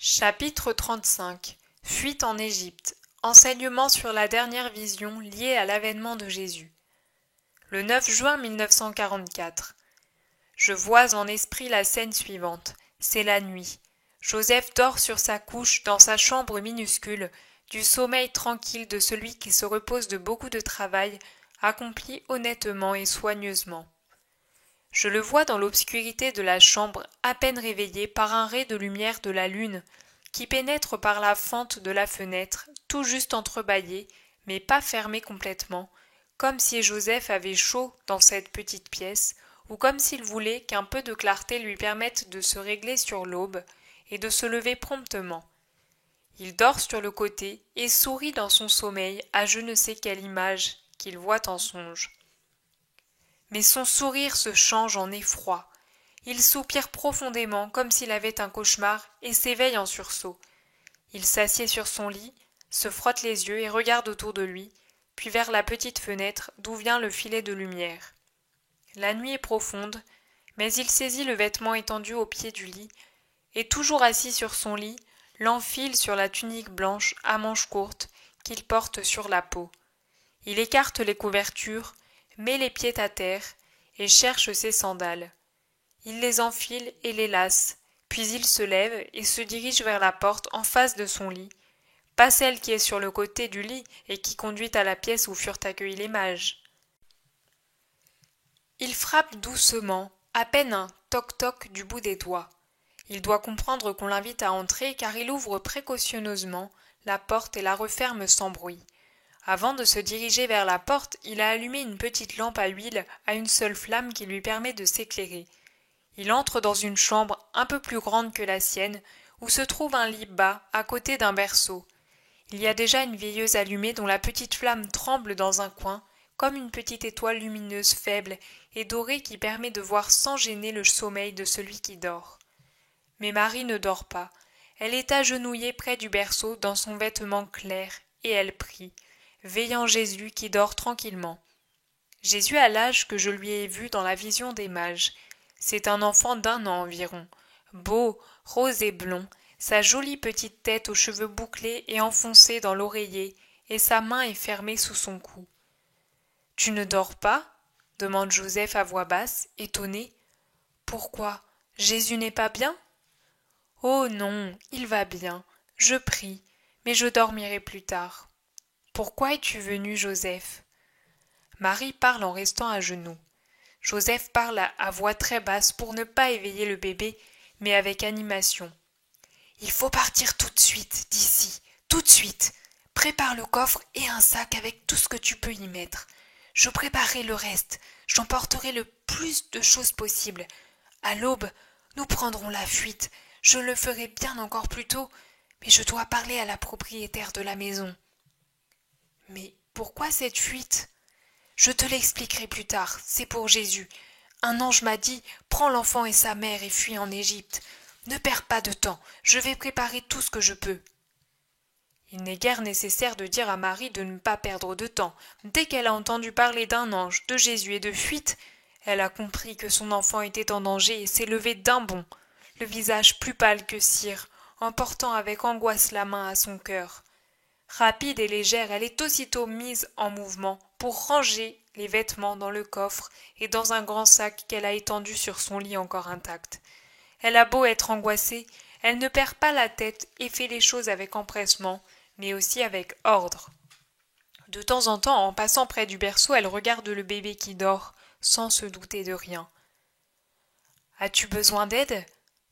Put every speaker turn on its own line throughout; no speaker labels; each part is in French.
Chapitre 35. Fuite en Égypte. Enseignement sur la dernière vision liée à l'avènement de Jésus. Le 9 juin 1944. Je vois en esprit la scène suivante. C'est la nuit. Joseph dort sur sa couche dans sa chambre minuscule, du sommeil tranquille de celui qui se repose de beaucoup de travail, accompli honnêtement et soigneusement. Je le vois dans l'obscurité de la chambre, à peine réveillé par un ray de lumière de la lune, qui pénètre par la fente de la fenêtre, tout juste entrebâillée, mais pas fermée complètement, comme si Joseph avait chaud dans cette petite pièce, ou comme s'il voulait qu'un peu de clarté lui permette de se régler sur l'aube et de se lever promptement. Il dort sur le côté et sourit dans son sommeil à je ne sais quelle image qu'il voit en songe. Mais son sourire se change en effroi. Il soupire profondément comme s'il avait un cauchemar et s'éveille en sursaut. Il s'assied sur son lit, se frotte les yeux et regarde autour de lui, puis vers la petite fenêtre d'où vient le filet de lumière. La nuit est profonde, mais il saisit le vêtement étendu au pied du lit, et toujours assis sur son lit, l'enfile sur la tunique blanche à manches courtes qu'il porte sur la peau. Il écarte les couvertures, met les pieds à terre et cherche ses sandales. Il les enfile et les lace, puis il se lève et se dirige vers la porte en face de son lit, pas celle qui est sur le côté du lit et qui conduit à la pièce où furent accueillis les mages. Il frappe doucement, à peine un toc-toc du bout des doigts. Il doit comprendre qu'on l'invite à entrer car il ouvre précautionneusement la porte et la referme sans bruit. Avant de se diriger vers la porte, il a allumé une petite lampe à huile à une seule flamme qui lui permet de s'éclairer. Il entre dans une chambre un peu plus grande que la sienne, où se trouve un lit bas à côté d'un berceau. Il y a déjà une veilleuse allumée dont la petite flamme tremble dans un coin, comme une petite étoile lumineuse faible et dorée qui permet de voir sans gêner le sommeil de celui qui dort. Mais Marie ne dort pas. Elle est agenouillée près du berceau dans son vêtement clair, et elle prie, veillant Jésus qui dort tranquillement. Jésus a l'âge que je lui ai vu dans la vision des mages. C'est un enfant d'1 an environ, beau, rose et blond, sa jolie petite tête aux cheveux bouclés et enfoncés dans l'oreiller, et sa main est fermée sous son cou. « Tu ne dors pas ?» demande Joseph à voix basse, étonné. « Pourquoi? Jésus n'est pas bien ?»« Oh non, il va bien. Je prie, mais je dormirai plus tard. »« Pourquoi es-tu venu, Joseph ?» Marie parle en restant à genoux. Joseph parle à voix très basse pour ne pas éveiller le bébé, mais avec animation. « Il faut partir tout de suite d'ici, tout de suite. Prépare le coffre et un sac avec tout ce que tu peux y mettre. Je préparerai le reste, j'emporterai le plus de choses possible. À l'aube, nous prendrons la fuite. Je le ferai bien encore plus tôt, mais je dois parler à la propriétaire de la maison. »« Mais pourquoi cette fuite ? » ?»« Je te l'expliquerai plus tard, c'est pour Jésus. Un ange m'a dit, prends l'enfant et sa mère et fuis en Égypte. Ne perds pas de temps, je vais préparer tout ce que je peux. » Il n'est guère nécessaire de dire à Marie de ne pas perdre de temps. Dès qu'elle a entendu parler d'un ange, de Jésus et de fuite, elle a compris que son enfant était en danger et s'est levée d'un bond, le visage plus pâle que cire, en portant avec angoisse la main à son cœur. Rapide et légère, elle est aussitôt mise en mouvement pour ranger les vêtements dans le coffre et dans un grand sac qu'elle a étendu sur son lit encore intact. Elle a beau être angoissée, elle ne perd pas la tête et fait les choses avec empressement, mais aussi avec ordre. De temps en temps, en passant près du berceau, elle regarde le bébé qui dort, sans se douter de rien. « As-tu besoin d'aide ?»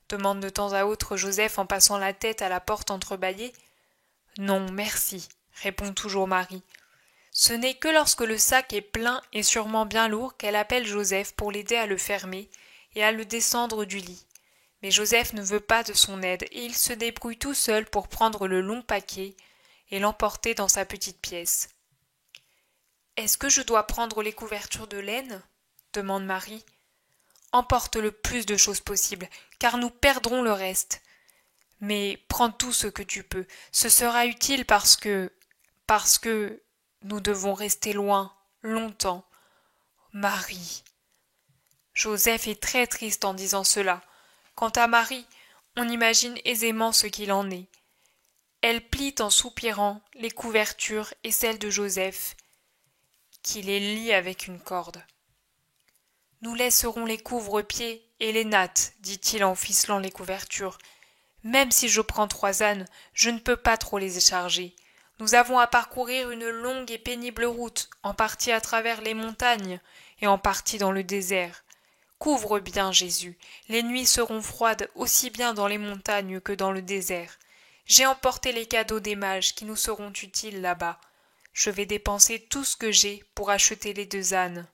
demande de temps à autre Joseph en passant la tête à la porte entrebâillée. « Non, merci, » répond toujours Marie. Ce n'est que lorsque le sac est plein et sûrement bien lourd qu'elle appelle Joseph pour l'aider à le fermer et à le descendre du lit. Mais Joseph ne veut pas de son aide et il se débrouille tout seul pour prendre le long paquet et l'emporter dans sa petite pièce. « Est-ce que je dois prendre les couvertures de laine ?» demande Marie. « Emporte le plus de choses possible, car nous perdrons le reste. Mais prends tout ce que tu peux, ce sera utile parce que nous devons rester loin, longtemps. Marie. » Joseph est très triste en disant cela. Quant à Marie, On imagine aisément ce qu'il en est. Elle plie en soupirant les couvertures et celles de Joseph, qui les lie avec une corde. « Nous laisserons les couvre-pieds et les nattes, dit-il en ficelant les couvertures. Même si je prends 3 ânes, je ne peux pas trop les charger. Nous avons à parcourir une longue et pénible route, en partie à travers les montagnes et en partie dans le désert. Couvre bien, Jésus, les nuits seront froides aussi bien dans les montagnes que dans le désert. J'ai emporté les cadeaux des mages qui nous seront utiles là-bas. Je vais dépenser tout ce que j'ai pour acheter les 2 ânes.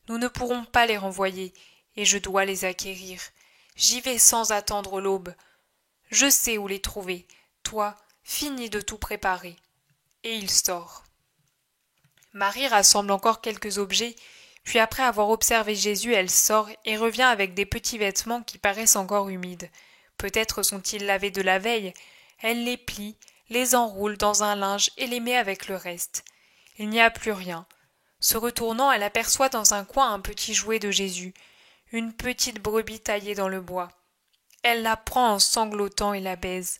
Nous ne pourrons pas les renvoyer, et je dois les acquérir. J'y vais sans attendre l'aube. Je sais où les trouver. Toi, finis de tout préparer. » Et il sort. Marie rassemble encore quelques objets, puis après avoir observé Jésus, elle sort et revient avec des petits vêtements qui paraissent encore humides. Peut-être sont-ils lavés de la veille. Elle les plie, les enroule dans un linge et les met avec le reste. Il n'y a plus rien. Se retournant, elle aperçoit dans un coin un petit jouet de Jésus, une petite brebis taillée dans le bois. Elle la prend en sanglotant et la baise.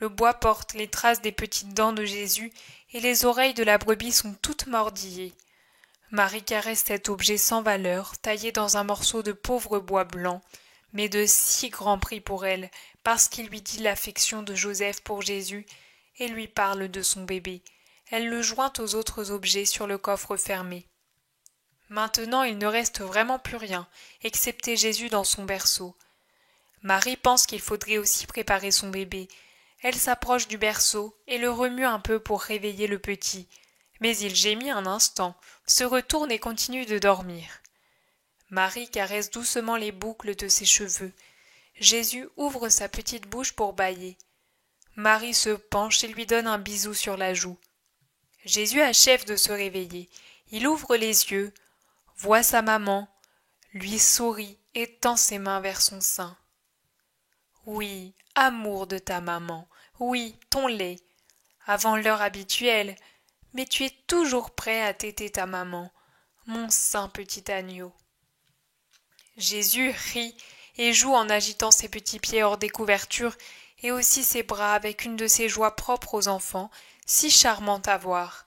Le bois porte les traces des petites dents de Jésus et les oreilles de la brebis sont toutes mordillées. Marie caresse cet objet sans valeur, taillé dans un morceau de pauvre bois blanc, mais de si grand prix pour elle, parce qu'il lui dit l'affection de Joseph pour Jésus et lui parle de son bébé. Elle le joint aux autres objets sur le coffre fermé. Maintenant, il ne reste vraiment plus rien, excepté Jésus dans son berceau. Marie pense qu'il faudrait aussi préparer son bébé. Elle s'approche du berceau et le remue un peu pour réveiller le petit. Mais il gémit un instant, se retourne et continue de dormir. Marie caresse doucement les boucles de ses cheveux. Jésus ouvre sa petite bouche pour bâiller. Marie se penche et lui donne un bisou sur la joue. Jésus achève de se réveiller. Il ouvre les yeux, voit sa maman, lui sourit et tend ses mains vers son sein. Oui, amour de ta maman, oui, ton lait, avant l'heure habituelle, mais tu es toujours prêt à téter ta maman, mon saint petit agneau. Jésus rit et joue en agitant ses petits pieds hors des couvertures et aussi ses bras avec une de ces joies propres aux enfants, si charmante à voir.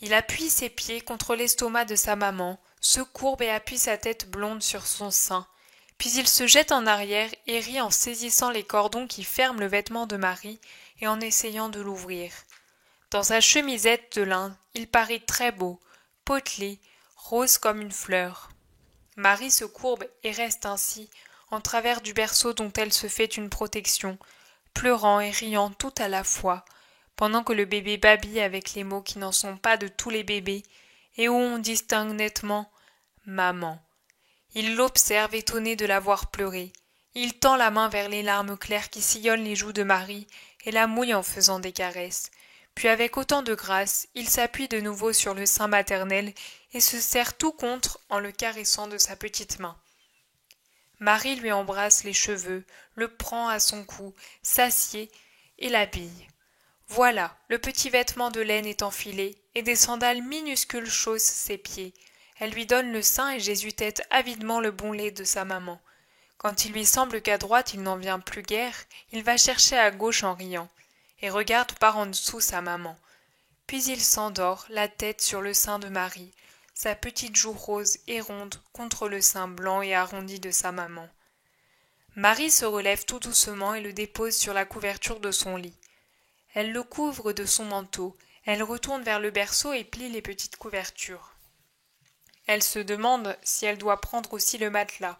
Il appuie ses pieds contre l'estomac de sa maman, se courbe et appuie sa tête blonde sur son sein. Puis il se jette en arrière et rit en saisissant les cordons qui ferment le vêtement de Marie et en essayant de l'ouvrir. Dans sa chemisette de lin, il paraît très beau, potelé, rose comme une fleur. Marie se courbe et reste ainsi, en travers du berceau dont elle se fait une protection, pleurant et riant tout à la fois, pendant que le bébé babille avec les mots qui n'en sont pas de tous les bébés, et où on distingue nettement « maman ». Il l'observe étonné de la voir pleurer. Il tend la main vers les larmes claires qui sillonnent les joues de Marie et la mouille en faisant des caresses. Puis avec autant de grâce, il s'appuie de nouveau sur le sein maternel et se serre tout contre en le caressant de sa petite main. Marie lui embrasse les cheveux, le prend à son cou, s'assied et l'habille. Voilà, le petit vêtement de laine est enfilé et des sandales minuscules chaussent ses pieds. Elle lui donne le sein et Jésus tète avidement le bon lait de sa maman. Quand il lui semble qu'à droite il n'en vient plus guère, il va chercher à gauche en riant, et regarde par en dessous sa maman. Puis il s'endort, la tête sur le sein de Marie, sa petite joue rose et ronde contre le sein blanc et arrondi de sa maman. Marie se relève tout doucement et le dépose sur la couverture de son lit. Elle le couvre de son manteau, elle retourne vers le berceau et plie les petites couvertures. Elle se demande si elle doit prendre aussi le matelas.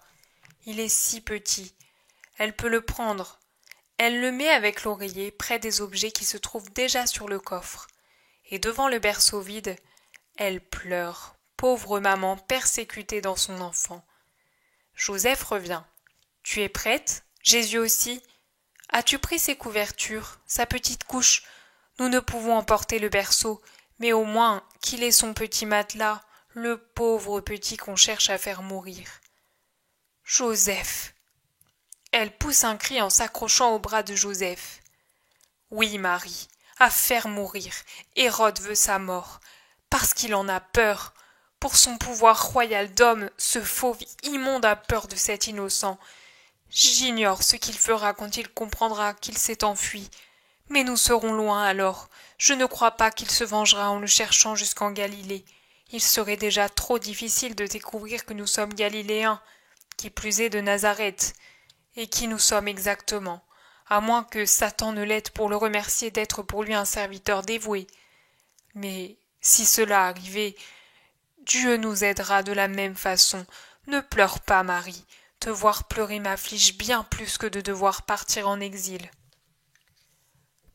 Il est si petit. Elle peut le prendre. Elle le met avec l'oreiller près des objets qui se trouvent déjà sur le coffre. Et devant le berceau vide, elle pleure, pauvre maman persécutée dans son enfant. Joseph revient. « Tu es prête? Jésus aussi? As-tu pris ses couvertures, sa petite couche? Nous ne pouvons emporter le berceau, mais au moins qu'il ait son petit matelas, le pauvre petit qu'on cherche à faire mourir. » « Joseph !» Elle pousse un cri en s'accrochant au bras de Joseph. « Oui, Marie, à faire mourir. Hérode veut sa mort, parce qu'il en a peur. Pour son pouvoir royal d'homme, ce fauve immonde a peur de cet innocent. J'ignore ce qu'il fera quand il comprendra qu'il s'est enfui. Mais nous serons loin alors. Je ne crois pas qu'il se vengera en le cherchant jusqu'en Galilée. Il serait déjà trop difficile de découvrir que nous sommes Galiléens, qui plus est de Nazareth, et qui nous sommes exactement, à moins que Satan ne l'aide pour le remercier d'être pour lui un serviteur dévoué. Mais si cela arrivait, Dieu nous aidera de la même façon. Ne pleure pas, Marie. Te voir pleurer m'afflige bien plus que de devoir partir en exil.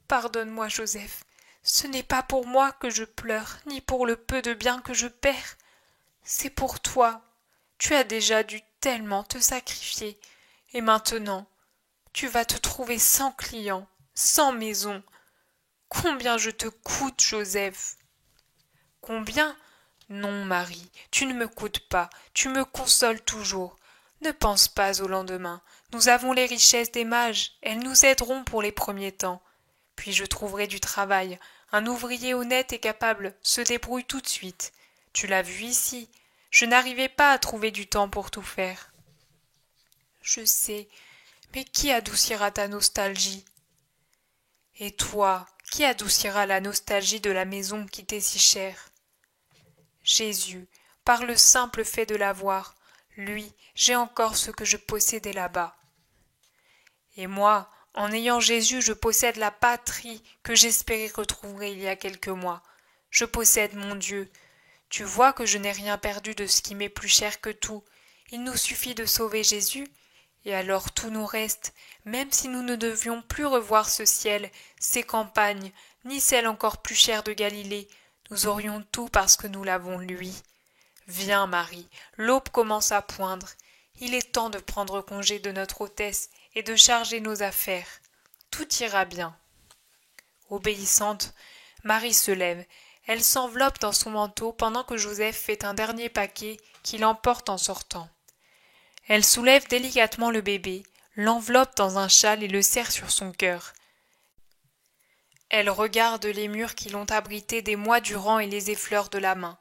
Pardonne-moi, Joseph. Ce n'est pas pour moi que je pleure, ni pour le peu de bien que je perds. C'est pour toi. Tu as déjà dû tellement te sacrifier. Et maintenant, tu vas te trouver sans clients, sans maison. Combien je te coûte, Joseph? Combien? Non, Marie, tu ne me coûtes pas, tu me consoles toujours. Ne pense pas au lendemain. Nous avons les richesses des mages, elles nous aideront pour les premiers temps. Puis je trouverai du travail. Un ouvrier honnête et capable se débrouille tout de suite. Tu l'as vu ici. Je n'arrivais pas à trouver du temps pour tout faire. Je sais, mais qui adoucira ta nostalgie? Et toi, qui adoucira la nostalgie de la maison qui t'est si chère? Jésus, par le simple fait de l'avoir, lui, j'ai encore ce que je possédais là-bas. Et moi, en ayant Jésus, je possède la patrie que j'espérais retrouver il y a quelques mois. Je possède mon Dieu. Tu vois que je n'ai rien perdu de ce qui m'est plus cher que tout. Il nous suffit de sauver Jésus, et alors tout nous reste, même si nous ne devions plus revoir ce ciel, ces campagnes, ni celle encore plus chère de Galilée. Nous aurions tout parce que nous l'avons lui. Viens, Marie, l'aube commence à poindre. Il est temps de prendre congé de notre hôtesse et de charger nos affaires. Tout ira bien. Obéissante, Marie se lève. Elle s'enveloppe dans son manteau pendant que Joseph fait un dernier paquet qu'il emporte en sortant. Elle soulève délicatement le bébé, l'enveloppe dans un châle et le serre sur son cœur. Elle regarde les murs qui l'ont abrité des mois durant et les effleure de la main.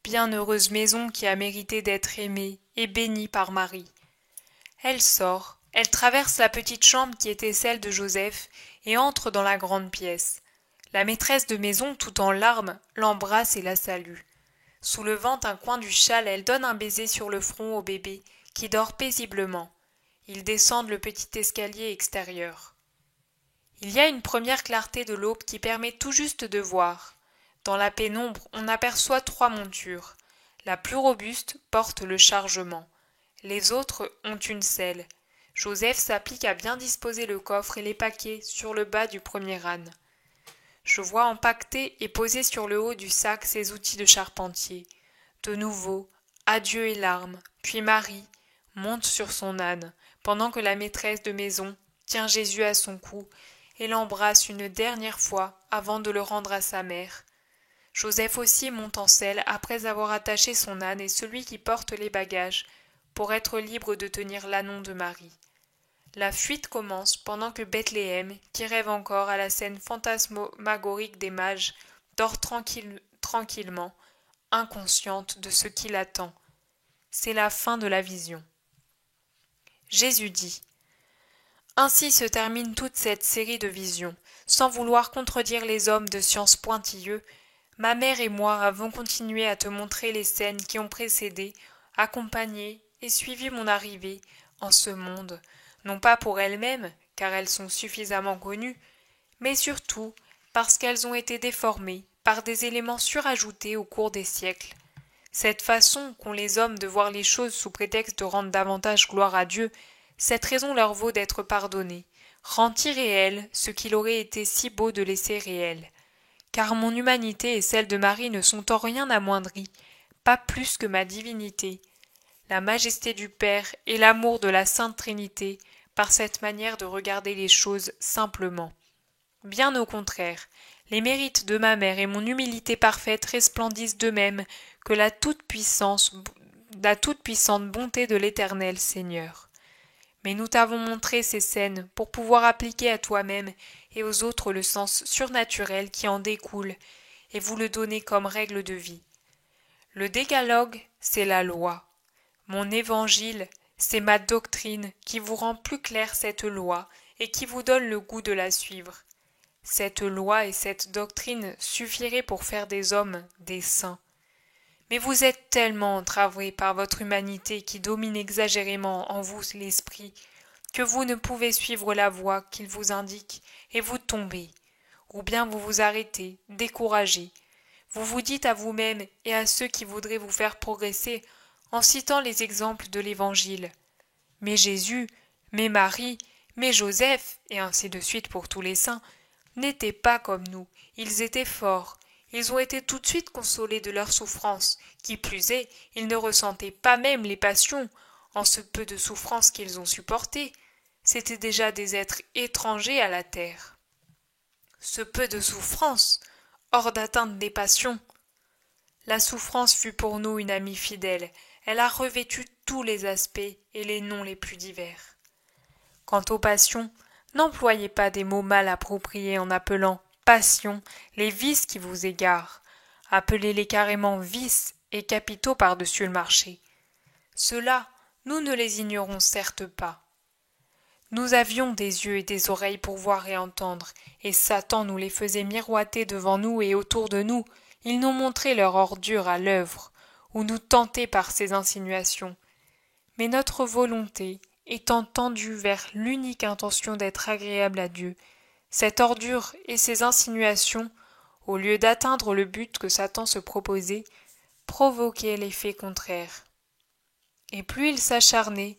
Bienheureuse maison qui a mérité d'être aimée et bénie par Marie. Elle sort, elle traverse la petite chambre qui était celle de Joseph et entre dans la grande pièce. La maîtresse de maison, tout en larmes, l'embrasse et la salue. Soulevant un coin du châle, elle donne un baiser sur le front au bébé, qui dort paisiblement. Ils descendent le petit escalier extérieur. Il y a une première clarté de l'aube qui permet tout juste de voir. Dans la pénombre, on aperçoit 3 montures. La plus robuste porte le chargement. Les autres ont une selle. Joseph s'applique à bien disposer le coffre et les paquets sur le bas du premier âne. Je vois empaqueter et poser sur le haut du sac ses outils de charpentier. De nouveau, adieu et larmes, puis Marie monte sur son âne, pendant que la maîtresse de maison tient Jésus à son cou et l'embrasse une dernière fois avant de le rendre à sa mère. Joseph aussi monte en selle après avoir attaché son âne et celui qui porte les bagages, pour être libre de tenir l'ânon de Marie. La fuite commence pendant que Bethléem, qui rêve encore à la scène fantasmagorique des mages, dort tranquillement, inconsciente de ce qui l'attend. C'est la fin de la vision. Jésus dit: Ainsi se termine toute cette série de visions. Sans vouloir contredire les hommes de science pointilleux, ma mère et moi avons continué à te montrer les scènes qui ont précédé, accompagné et suivi mon arrivée en ce monde, non pas pour elles-mêmes, car elles sont suffisamment connues, mais surtout parce qu'elles ont été déformées par des éléments surajoutés au cours des siècles. Cette façon qu'ont les hommes de voir les choses sous prétexte de rendre davantage gloire à Dieu, cette raison leur vaut d'être pardonnée, rend irréel ce qu'il aurait été si beau de laisser réel. Car mon humanité et celle de Marie ne sont en rien amoindries, pas plus que ma divinité. La majesté du Père et l'amour de la Sainte Trinité par cette manière de regarder les choses simplement. Bien au contraire, les mérites de ma mère et mon humilité parfaite resplendissent d'eux-mêmes que la toute-puissante bonté de l'Éternel Seigneur. Mais nous t'avons montré ces scènes pour pouvoir appliquer à toi-même et aux autres le sens surnaturel qui en découle, et vous le donner comme règle de vie. Le décalogue, c'est la loi. Mon évangile, C'est ma doctrine qui vous rend plus claire cette loi et qui vous donne le goût de la suivre. Cette loi et cette doctrine suffiraient pour faire des hommes des saints. Mais vous êtes tellement entravés par votre humanité qui domine exagérément en vous l'esprit, que vous ne pouvez suivre la voie qu'il vous indique et vous tombez, ou bien vous vous arrêtez, découragés. Vous vous dites à vous-même et à ceux qui voudraient vous faire progresser en citant les exemples de l'Évangile. Mais Jésus, mais Marie, mais Joseph, et ainsi de suite pour tous les saints, n'étaient pas comme nous, ils étaient forts. Ils ont été tout de suite consolés de leurs souffrances. Qui plus est, ils ne ressentaient pas même les passions, en ce peu de souffrances qu'ils ont supportées. C'étaient déjà des êtres étrangers à la terre. Ce peu de souffrance, hors d'atteinte des passions. La souffrance fut pour nous une amie fidèle. Elle a revêtu tous les aspects et les noms les plus divers. Quant aux passions, n'employez pas des mots mal appropriés en appelant passion les vices qui vous égarent. Appelez-les carrément vices et capitaux par-dessus le marché. Ceux-là, nous ne les ignorons certes pas. Nous avions des yeux et des oreilles pour voir et entendre, et Satan nous les faisait miroiter devant nous et autour de nous. Ils nous montraient leur ordure à l'œuvre, ou nous tentaient par ses insinuations. Mais notre volonté, étant tendue vers l'unique intention d'être agréable à Dieu, cette ordure et ces insinuations, au lieu d'atteindre le but que Satan se proposait, provoquaient l'effet contraire. Et plus il s'acharnait,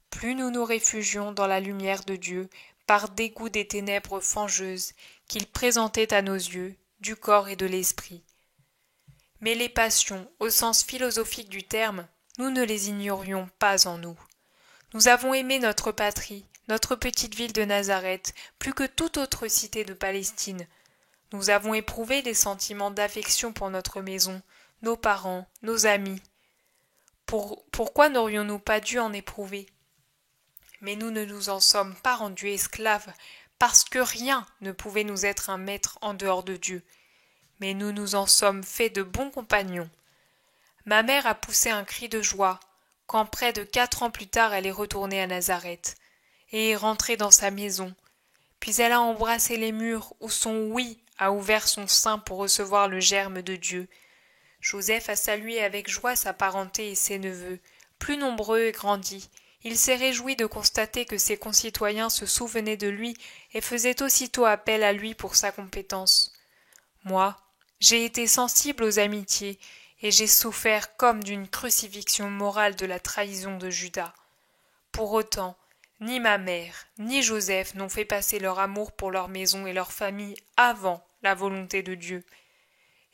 plus nous nous réfugions dans la lumière de Dieu par dégoût des ténèbres fangeuses qu'il présentait à nos yeux, du corps et de l'esprit. Mais les passions, au sens philosophique du terme, nous ne les ignorions pas en nous. Nous avons aimé notre patrie, notre petite ville de Nazareth, plus que toute autre cité de Palestine. Nous avons éprouvé des sentiments d'affection pour notre maison, nos parents, nos amis. Pourquoi n'aurions-nous pas dû en éprouver? Mais nous ne nous en sommes pas rendus esclaves, parce que rien ne pouvait nous être un maître en dehors de Dieu. Mais nous nous en sommes faits de bons compagnons. Ma mère a poussé un cri de joie, quand près de 4 ans plus tard elle est retournée à Nazareth, et est rentrée dans sa maison. Puis elle a embrassé les murs où son oui a ouvert son sein pour recevoir le germe de Dieu. Joseph a salué avec joie sa parenté et ses neveux, plus nombreux et grandis. Il s'est réjoui de constater que ses concitoyens se souvenaient de lui et faisaient aussitôt appel à lui pour sa compétence. Moi, j'ai été sensible aux amitiés, et j'ai souffert comme d'une crucifixion morale de la trahison de Judas. Pour autant, ni ma mère, ni Joseph n'ont fait passer leur amour pour leur maison et leur famille avant la volonté de Dieu.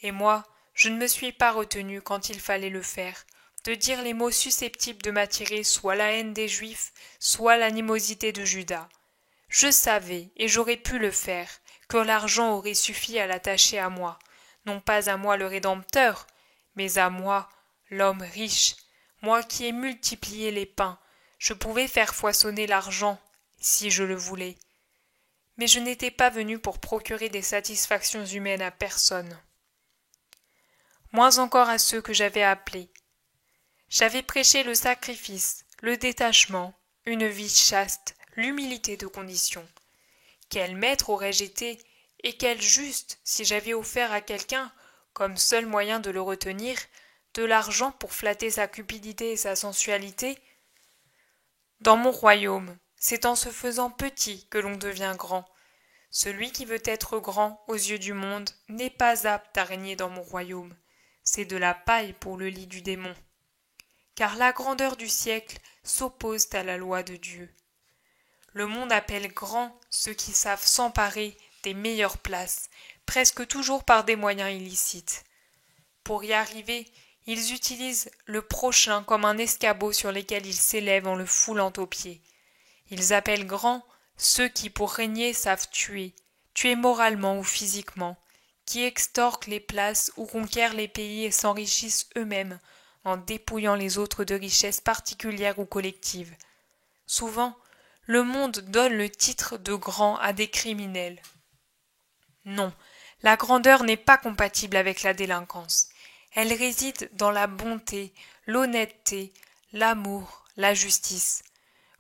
Et moi, je ne me suis pas retenu quand il fallait le faire, de dire les mots susceptibles de m'attirer soit la haine des Juifs, soit l'animosité de Judas. Je savais, et j'aurais pu le faire, que l'argent aurait suffi à l'attacher à moi, non pas à moi le Rédempteur, mais à moi, l'homme riche, moi qui ai multiplié les pains, je pouvais faire foisonner l'argent, si je le voulais. Mais je n'étais pas venu pour procurer des satisfactions humaines à personne. Moins encore à ceux que j'avais appelés. J'avais prêché le sacrifice, le détachement, une vie chaste, l'humilité de condition. Quel maître aurais-je été, et quel juste si j'avais offert à quelqu'un, comme seul moyen de le retenir, de l'argent pour flatter sa cupidité et sa sensualité? Dans mon royaume, c'est en se faisant petit que l'on devient grand. Celui qui veut être grand aux yeux du monde n'est pas apte à régner dans mon royaume. C'est de la paille pour le lit du démon. Car la grandeur du siècle s'oppose à la loi de Dieu. Le monde appelle grands ceux qui savent s'emparer des meilleures places, presque toujours par des moyens illicites. Pour y arriver, ils utilisent le prochain comme un escabeau sur lequel ils s'élèvent en le foulant aux pieds. Ils appellent grands ceux qui, pour régner, savent tuer moralement ou physiquement, qui extorquent les places ou conquièrent les pays et s'enrichissent eux-mêmes en dépouillant les autres de richesses particulières ou collectives. Souvent, le monde donne le titre de grand à des criminels. Non, la grandeur n'est pas compatible avec la délinquance. Elle réside dans la bonté, l'honnêteté, l'amour, la justice.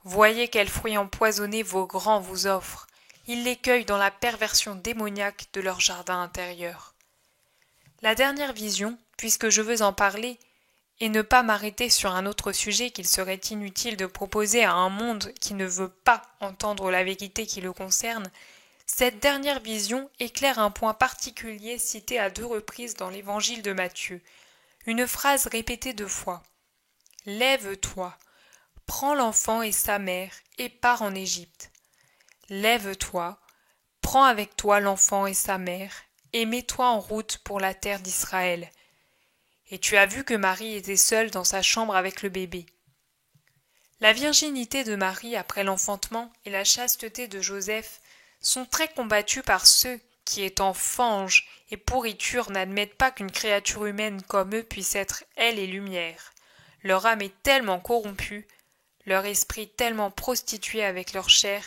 Voyez quels fruits empoisonnés vos grands vous offrent. Ils les cueillent dans la perversion démoniaque de leur jardin intérieur. La dernière vision, puisque je veux en parler, et ne pas m'arrêter sur un autre sujet qu'il serait inutile de proposer à un monde qui ne veut pas entendre la vérité qui le concerne, cette dernière vision éclaire un point particulier cité à 2 reprises dans l'évangile de Matthieu, une phrase répétée 2 fois. « Lève-toi, prends l'enfant et sa mère et pars en Égypte. Lève-toi, prends avec toi l'enfant et sa mère et mets-toi en route pour la terre d'Israël. » Et tu as vu que Marie était seule dans sa chambre avec le bébé. La virginité de Marie après l'enfantement et la chasteté de Joseph sont très combattues par ceux qui, étant fanges et pourritures, n'admettent pas qu'une créature humaine comme eux puisse être aile et lumière. Leur âme est tellement corrompue, leur esprit tellement prostitué avec leur chair,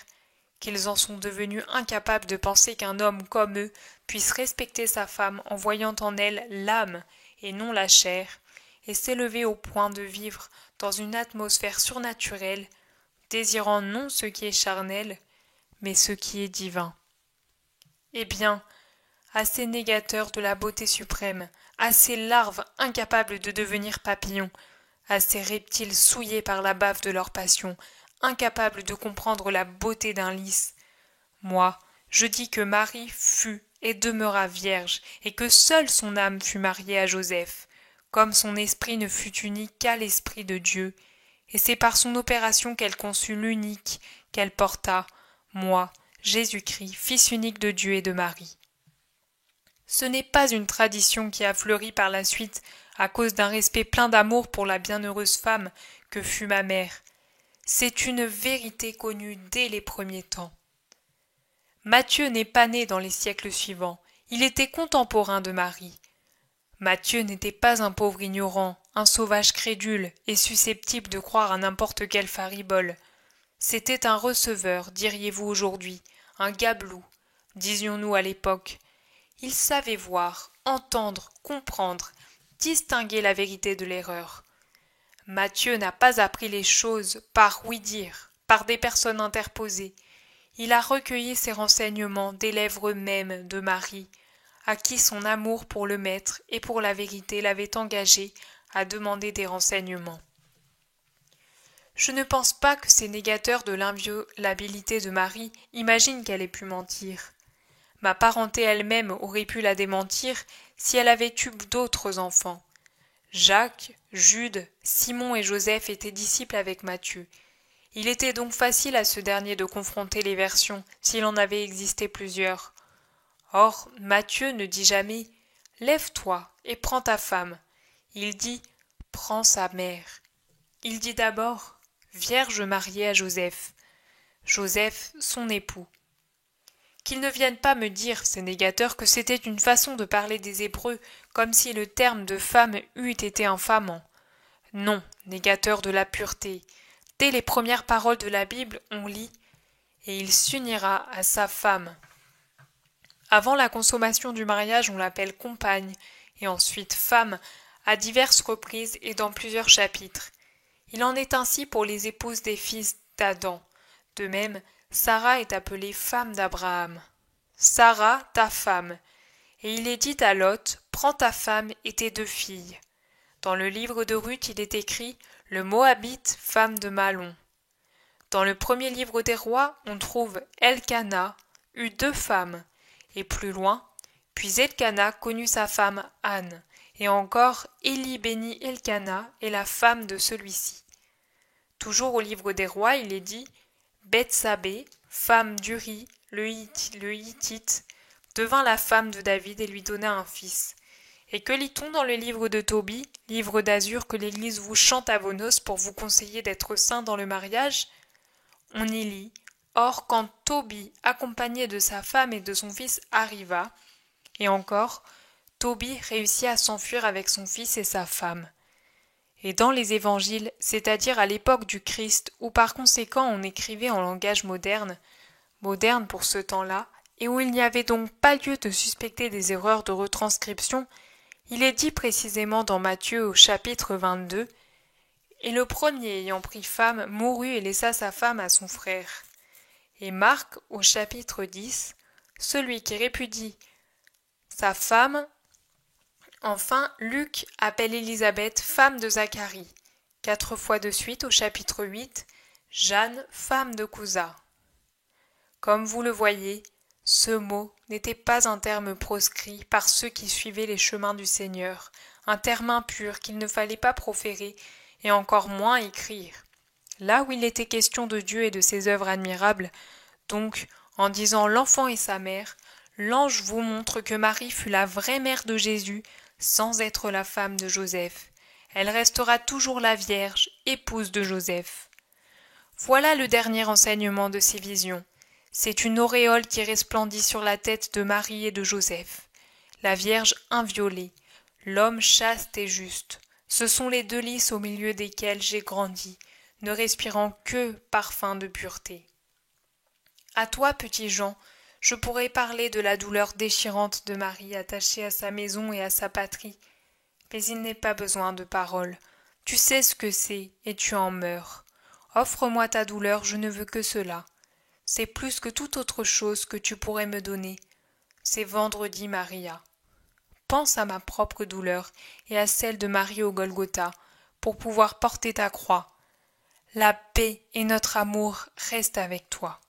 qu'ils en sont devenus incapables de penser qu'un homme comme eux puisse respecter sa femme en voyant en elle l'âme et non la chair, et s'élever au point de vivre dans une atmosphère surnaturelle, désirant non ce qui est charnel, mais ce qui est divin. Eh bien, à ces négateurs de la beauté suprême, à ces larves incapables de devenir papillons, à ces reptiles souillés par la bave de leur passion, incapables de comprendre la beauté d'un lys, moi, je dis que Marie fut et demeura vierge, et que seule son âme fut mariée à Joseph, comme son esprit ne fut uni qu'à l'Esprit de Dieu, et c'est par son opération qu'elle conçut l'unique qu'elle porta, moi, Jésus-Christ, Fils unique de Dieu et de Marie. Ce n'est pas une tradition qui a fleuri par la suite à cause d'un respect plein d'amour pour la bienheureuse femme que fut ma mère. C'est une vérité connue dès les premiers temps. Matthieu n'est pas né dans les siècles suivants, il était contemporain de Marie. Matthieu n'était pas un pauvre ignorant, un sauvage crédule et susceptible de croire à n'importe quelle faribole. C'était un receveur, diriez-vous aujourd'hui, un gabelou, disions-nous à l'époque. Il savait voir, entendre, comprendre, distinguer la vérité de l'erreur. Matthieu n'a pas appris les choses par ouï-dire, par des personnes interposées. Il a recueilli ses renseignements des lèvres mêmes de Marie, à qui son amour pour le Maître et pour la vérité l'avait engagé à demander des renseignements. Je ne pense pas que ces négateurs de l'inviolabilité de Marie imaginent qu'elle ait pu mentir. Ma parenté elle-même aurait pu la démentir si elle avait eu d'autres enfants. Jacques, Jude, Simon et Joseph étaient disciples avec Matthieu. Il était donc facile à ce dernier de confronter les versions, s'il en avait existé plusieurs. Or, Matthieu ne dit jamais « Lève-toi et prends ta femme ». Il dit « Prends sa mère ». Il dit d'abord « Vierge mariée à Joseph ». Joseph, son époux. Qu'ils ne viennent pas me dire, ces négateurs, que c'était une façon de parler des Hébreux, comme si le terme de femme eût été infamant. Non, négateurs de la pureté. Dès les premières paroles de la Bible, on lit « Et il s'unira à sa femme ». Avant la consommation du mariage, on l'appelle compagne, et ensuite femme, à diverses reprises et dans plusieurs chapitres. Il en est ainsi pour les épouses des fils d'Adam. De même, Sarah est appelée femme d'Abraham. Sarah, ta femme. Et il est dit à Lot, prends ta femme et tes 2 filles. Dans le livre de Ruth, il est écrit le Moabite, femme de Malon. Dans le premier livre des rois, on trouve Elkana eut 2 femmes, et plus loin, puis Elkana connut sa femme Anne, et encore Élie bénit Elkana et la femme de celui-ci. Toujours au livre des rois, il est dit Bethsabée, femme d'Uri, le Hittite, devint la femme de David et lui donna un fils. Et que lit-on dans le livre de Tobie, livre d'azur que l'Église vous chante à vos noces pour vous conseiller d'être saint dans le mariage? On y lit « Or, quand Tobie, accompagné de sa femme et de son fils, arriva, et encore, Tobie réussit à s'enfuir avec son fils et sa femme. » Et dans les évangiles, c'est-à-dire à l'époque du Christ, où par conséquent on écrivait en langage moderne pour ce temps-là, et où il n'y avait donc pas lieu de suspecter des erreurs de retranscription, il est dit précisément dans Matthieu au chapitre 22 « Et le premier ayant pris femme mourut et laissa sa femme à son frère. Et Marc, au chapitre 10, celui qui répudie sa femme. Enfin, Luc appelle Élisabeth femme de Zacharie. 4 fois de suite au chapitre 8, Jeanne, femme de Cousa. Comme vous le voyez, ce mot n'était pas un terme proscrit par ceux qui suivaient les chemins du Seigneur, un terme impur qu'il ne fallait pas proférer et encore moins écrire. Là où il était question de Dieu et de ses œuvres admirables, donc, en disant l'enfant et sa mère, l'ange vous montre que Marie fut la vraie mère de Jésus, sans être la femme de Joseph. Elle restera toujours la Vierge, épouse de Joseph. Voilà le dernier enseignement de ces visions. C'est une auréole qui resplendit sur la tête de Marie et de Joseph. La Vierge inviolée, l'homme chaste et juste. Ce sont les 2 lys au milieu desquels j'ai grandi, ne respirant que parfum de pureté. À toi, petit Jean, je pourrais parler de la douleur déchirante de Marie attachée à sa maison et à sa patrie. Mais il n'est pas besoin de paroles. Tu sais ce que c'est, et tu en meurs. Offre-moi ta douleur, je ne veux que cela. C'est plus que toute autre chose que tu pourrais me donner. C'est vendredi Maria. Pense à ma propre douleur et à celle de Marie au Golgotha, pour pouvoir porter ta croix. La paix et notre amour restent avec toi.